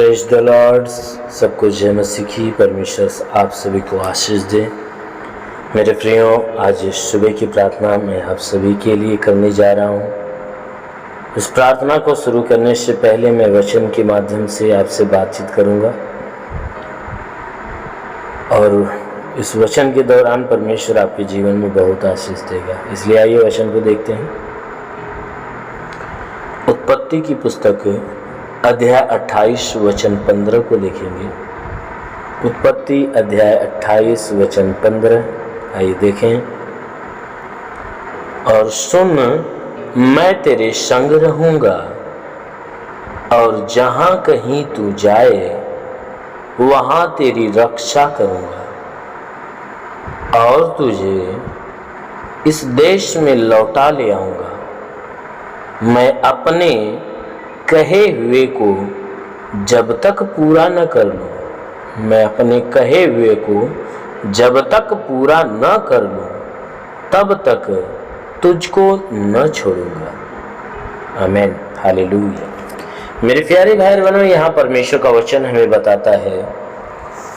Praise the Lord. सबको जय मसीह की। परमेश्वर आप सभी को आशीष दे। मेरे प्रियो, आज इस सुबह की प्रार्थना मैं आप सभी के लिए करने जा रहा हूँ। इस प्रार्थना को शुरू करने से पहले मैं वचन के माध्यम से आपसे बातचीत करूँगा और इस वचन के दौरान परमेश्वर आपके जीवन में बहुत आशीष देगा। इसलिए आइए वचन को देखते हैं। उत्पत्ति की पुस्तक अध्याय 28 वचन 15 को देखेंगे। उत्पत्ति अध्याय 28 वचन 15। आइए देखें। और सुन, मैं तेरे संग रहूंगा और जहां कहीं तू जाए वहां तेरी रक्षा करूंगा और तुझे इस देश में लौटा ले आऊंगा। मैं अपने कहे हुए को जब तक पूरा न कर लूं, मैं अपने कहे हुए को जब तक पूरा न कर लूं तब तक तुझको न छोड़ूंगा। आमीन, हालेलुया। मेरे प्यारे भाई बहनों, यहाँ परमेश्वर का वचन हमें बताता है,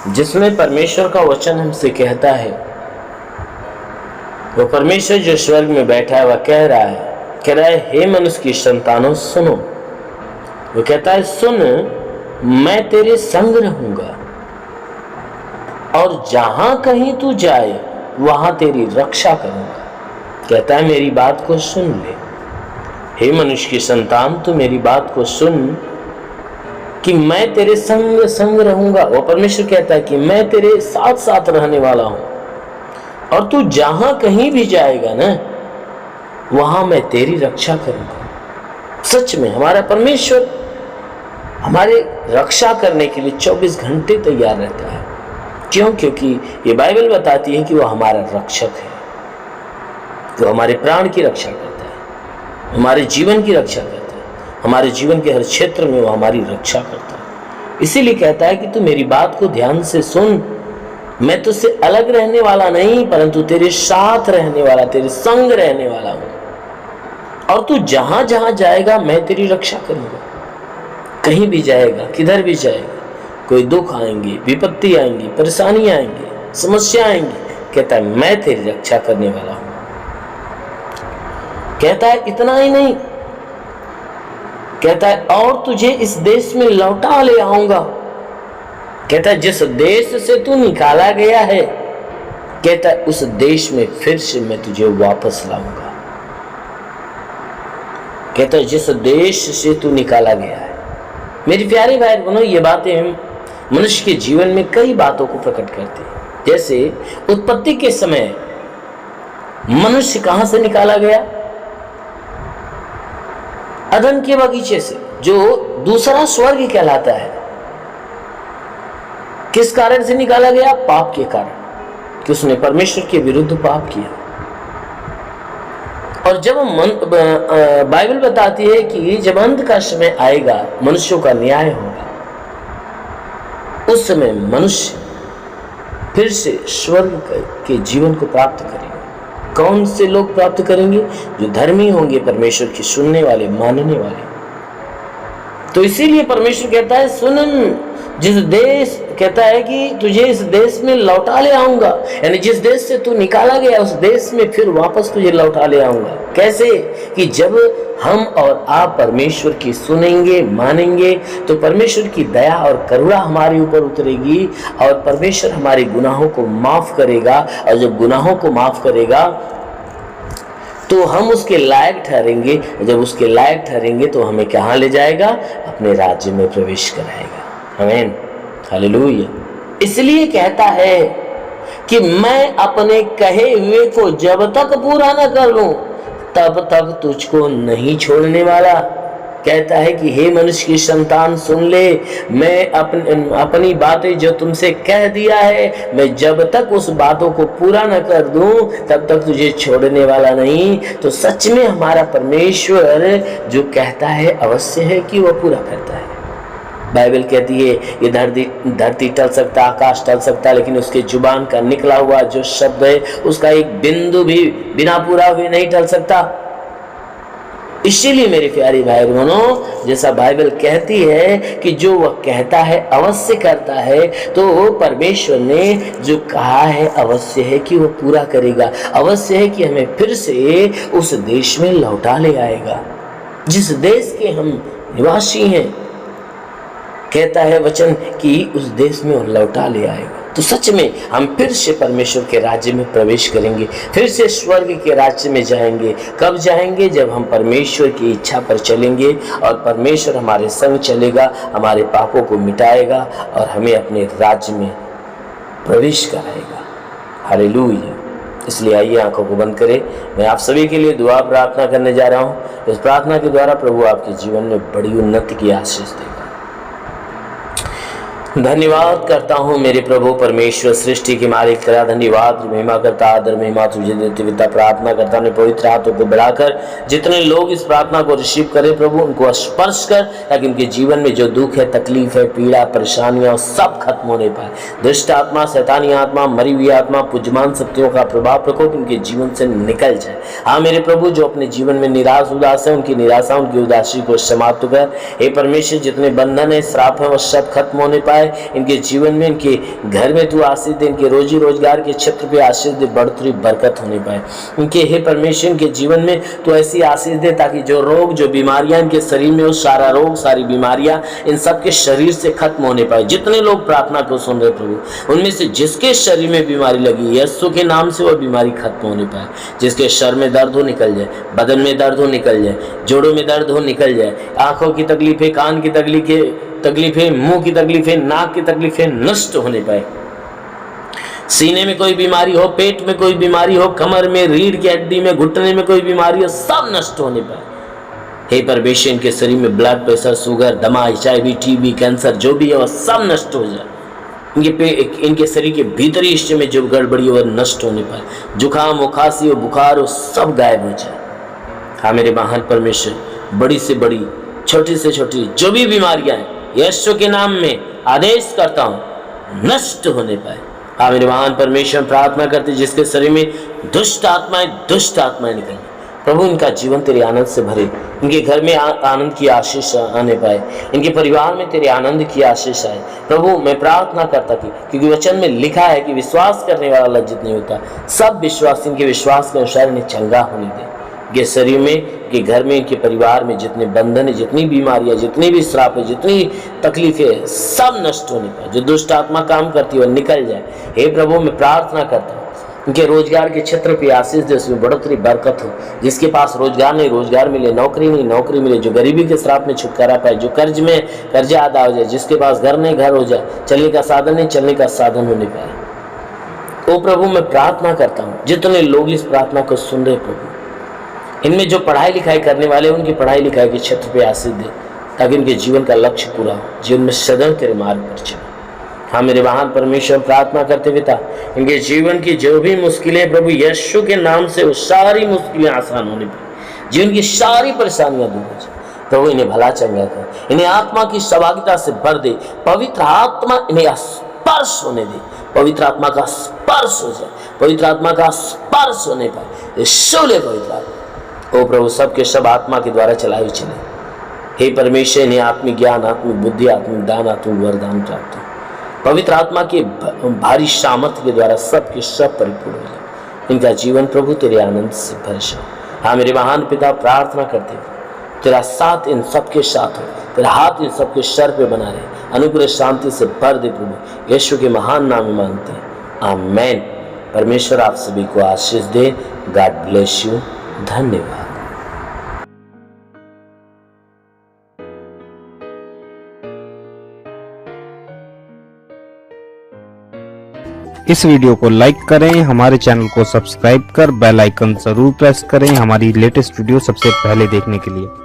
जिसमें परमेश्वर का वचन हमसे कहता है, वो परमेश्वर जो स्वर्ग में बैठा है वह कह रहा है, हे मनुष्य की संतानों सुनो। वो कहता है, सुन, मैं तेरे संग रहूंगा और जहां कहीं तू जाए वहां तेरी रक्षा करूंगा। कहता है, मेरी बात को सुन ले। हे मनुष्य की संतान, तू मेरी बात को सुन कि मैं तेरे संग संग रहूंगा। वो परमेश्वर कहता है कि मैं तेरे साथ साथ रहने वाला हूं और तू जहां कहीं भी जाएगा ना, वहां मैं तेरी रक्षा करूंगा। सच में हमारा परमेश्वर हमारे रक्षा करने के लिए 24 घंटे तैयार रहता है। क्यों? क्योंकि ये बाइबल बताती है कि वो हमारा रक्षक है, वो हमारे प्राण की रक्षा करता है, हमारे जीवन की रक्षा करता है, हमारे जीवन के हर क्षेत्र में वो हमारी रक्षा करता है। इसीलिए कहता है कि तू मेरी बात को ध्यान से सुन। मैं तुझसे अलग रहने वाला नहीं, परंतु तेरे साथ रहने वाला, तेरे संग रहने वाला हूं और तू जहां जहां जाएगा मैं तेरी रक्षा करूंगा। कहीं भी जाएगा, किधर भी जाएगा, कोई दुख आएंगे, विपत्ति आएंगी, परेशानी आएंगी, समस्या आएंगी, कहता है मैं तेरी रक्षा करने वाला हूं। कहता है इतना ही नहीं, कहता है और तुझे इस देश में लौटा ले आऊंगा। कहता है जिस देश से तू निकाला गया है, कहता है उस देश में फिर से मैं तुझे वापस लाऊंगा। कहता है जिस देश से तू निकाला गया है। मेरी प्यारे भाई बहनों, ये बातें मनुष्य के जीवन में कई बातों को प्रकट करती है। जैसे उत्पत्ति के समय मनुष्य कहां से निकाला गया? अदन के बगीचे से, जो दूसरा स्वर्ग कहलाता है। किस कारण से निकाला गया? पाप के कारण, कि उसने परमेश्वर के विरुद्ध पाप किया। और जब बाइबल बताती है कि जब अंत का समय आएगा, मनुष्यों का न्याय होगा, उस समय मनुष्य फिर से स्वर्ग के जीवन को प्राप्त करेंगे। कौन से लोग प्राप्त करेंगे? जो धर्मी होंगे, परमेश्वर की सुनने वाले, मानने वाले। तो इसीलिए परमेश्वर कहता है, सुन, जिस देश, कहता है कि तुझे इस देश में लौटा ले आऊंगा, यानी जिस देश से तू निकाला गया उस देश में फिर वापस तुझे लौटा ले आऊंगा। कैसे? कि जब हम और आप परमेश्वर की सुनेंगे, मानेंगे, तो परमेश्वर की दया और करुणा हमारे ऊपर उतरेगी और परमेश्वर हमारे गुनाहों को माफ करेगा। और जब गुनाहों को माफ करेगा तो हम उसके लायक ठहरेंगे। जब उसके लायक ठहरेंगे तो हमें कहाँ ले जाएगा? अपने राज्य में प्रवेश कराएगा। आमीन, हालेलुया। इसलिए कहता है कि मैं अपने कहे हुए को जब तक पूरा न कर लूं तब तक तुझको नहीं छोड़ने वाला। कहता है कि हे मनुष्य की संतान सुन ले, मैं अपनी बातें जो तुमसे कह दिया है, मैं जब तक उस बातों को पूरा न कर दूं तब तक तुझे छोड़ने वाला नहीं। तो सच में हमारा परमेश्वर जो कहता है अवश्य है कि वह पूरा करता है। बाइबल कहती है ये धरती टल सकता, आकाश टल सकता, लेकिन उसके जुबान का निकला हुआ जो शब्द है उसका एक बिंदु भी बिना पूरा हुए नहीं टल सकता। इसीलिए मेरे प्यारे भाई बहनों, जैसा बाइबल कहती है कि जो वह कहता है अवश्य करता है, तो परमेश्वर ने जो कहा है अवश्य है कि वह पूरा करेगा। अवश्य है कि हमें फिर से उस देश में लौटा ले आएगा जिस देश के हम निवासी हैं। कहता है वचन कि उस देश में वह लौटा ले आएगा। तो सच में हम फिर से परमेश्वर के राज्य में प्रवेश करेंगे, फिर से स्वर्ग के राज्य में जाएंगे। कब जाएंगे? जब हम परमेश्वर की इच्छा पर चलेंगे और परमेश्वर हमारे संग चलेगा, हमारे पापों को मिटाएगा और हमें अपने राज्य में प्रवेश कराएगा। हालेलुया। इसलिए आइए आंखों को बंद करें। मैं आप सभी के लिए दुआ प्रार्थना करने जा रहा हूँ। इस प्रार्थना के द्वारा प्रभु आपके जीवन में बड़ी उन्नति की आशीष देगा। धन्यवाद करता हूँ मेरे प्रभु परमेश्वर, सृष्टि के मालिक तेरा धन्यवाद, महिमा करता, आदर महिमा तुझे देते पिता। प्रार्थना करता हूँ पवित्र हाथों को बढ़ाकर जितने लोग इस प्रार्थना को रिसीव करें प्रभु, उनको स्पर्श कर, ताकि उनके जीवन में जो दुख है, तकलीफ है, पीड़ा, परेशानियां सब खत्म होने पाए। दुष्ट आत्मा, शैतानी आत्मा, मरी हुई आत्मा, पूज्यमान शक्तियों का प्रभाव प्रकोप उनके जीवन से निकल जाए। हाँ मेरे प्रभु, जो अपने जीवन में निराश उदास है, उनकी निराशा, उनकी उदासी को समाप्त कर। हे परमेश्वर, जितने बंधन है, श्राप है, वो सब खत्म होने पाए। इनके जीवन में, इनके घर में तू आशीष दे, इनके रोजी रोजगार के क्षेत्र पे आशीष दे, बढ़ोतरी बरकत होने पाए। इनके हे परमेश्वर, इनके जीवन में तो ऐसी आशीष दे ताकि जो रोग, जो बीमारियां इनके शरीर में हो, सारा रोग, सारी बीमारियां इन सब के शरीर से खत्म होने पाए। जितने लोग प्रार्थना को सुन रहे प्रभु, उनमें से जिसके शरीर में बीमारी लगी, यीशु के नाम से वह बीमारी खत्म होने पाए। जिसके सर में दर्द हो निकल जाए, बदन में दर्द हो निकल जाए, जोड़ों में दर्द हो निकल जाए, आंखों की तकलीफें, कान की तकलीफें, मुंह की तकलीफें, नाक की तकलीफें नष्ट होने पाए। सीने में कोई बीमारी हो, पेट में कोई बीमारी हो, कमर में, रीढ़ की हड्डी में, घुटने में कोई बीमारी हो, सब नष्ट होने पाए। हे परमेश्वर, इनके शरीर में ब्लड प्रेशर, शुगर, दमा, HIV, TB, कैंसर जो भी है वह सब नष्ट हो जाए। इनके शरीर के भीतरी हिस्से में जो गड़बड़ी हो वह नष्ट होने पाए। जुकाम हो, खांसी हो, बुखार हो, सब गायब हो जाए। हाँ मेरे महान परमेश्वर, बड़ी से बड़ी, छोटी से छोटी जो भी बीमारियां हैं, यीशु के नाम में आदेश करता हूं नष्ट होने पाए। हाँ मेरे महान परमेश्वर, प्रार्थना करते जिसके शरीर में दुष्ट आत्माएं निकलें प्रभु, इनका जीवन तेरे आनंद से भरे। इनके घर में आनंद की आशीष आने पाए, इनके परिवार में तेरे आनंद की आशीष आए। प्रभु मैं प्रार्थना करता कि, क्योंकि वचन में लिखा है कि विश्वास करने वाला लज्जित नहीं होता। सब विश्वास इनके विश्वास के अनुसार इन्हें चंगा होने दे। के शरीर में, के घर में, के परिवार में जितने बंधन है, जितनी बीमारियां, जितनी भी श्राप है, जितनी तकलीफें, सब नष्ट होने पाए। जो दुष्ट आत्मा काम करती है वह निकल जाए। हे प्रभु मैं प्रार्थना करता हूँ उनके रोजगार के क्षेत्र पे आशीष दे, उसमें बढ़ोतरी बरकत हो। जिसके पास रोजगार नहीं, रोजगार मिले, नौकरी नहीं, नौकरी मिले। जो गरीबी के श्राप में छुटकारा पाए, जो कर्ज में कर्जा अदा हो जाए। जिसके पास घर नहीं, घर हो जाए। चलने का साधन नहीं, चलने का साधन होने पाए। ओ प्रभु मैं प्रार्थना करता हूँ जितने लोग इस प्रार्थना को सुन रहे प्रभु, इनमें जो पढ़ाई लिखाई करने वाले उनकी पढ़ाई लिखाई के क्षेत्र पे आशीष दे, ताकि इनके जीवन का लक्ष्य पूरा हो, जीवन में सदैव तेरे मार्ग पर चले। हाँ मेरे महान परमेश्वर, प्रार्थना करते पिता, इनके जीवन की जो भी मुश्किलें प्रभु यीशु के नाम से वो सारी मुश्किलें आसान होने पाए। जीवन की सारी परेशानियां दूर हो जाए प्रभु, इन्हें भला चंगा कर, इन्हें आत्मा की सहभागिता से भर दे। पवित्र आत्मा इन्हें स्पर्श होने दे, पवित्र आत्मा का स्पर्श हो जाए, पवित्र आत्मा का स्पर्श होने पाए। शोले पवित्र आत्मा ओ प्रभु सबके सब आत्मा के द्वारा चलाई चले। हे परमेश्वर इन्हें आत्मिक ज्ञान, आत्मिक बुद्धि, आत्मिक दान, आत्मिक वरदान प्राप्त हो। पवित्र आत्मा के भारी सामर्थ्य के द्वारा सबके सब परिपूर्ण हो जाए। इनका जीवन प्रभु तेरे आनंद से भर जाए। हाँ मेरे महान पिता, प्रार्थना करते तेरा साथ इन सबके साथ हो, तेरा हाथ इन सबके सर पे बना रहे, अनुग्रह शांति से भर दे प्रभु, यीशु के महान नाम में मांगते हैं, आमेन। परमेश्वर आप सभी को आशीष दे। God bless you. धन्यवाद। इस वीडियो को लाइक करें, हमारे चैनल को सब्सक्राइब कर बेल आइकन जरूर प्रेस करें हमारी लेटेस्ट वीडियो सबसे पहले देखने के लिए।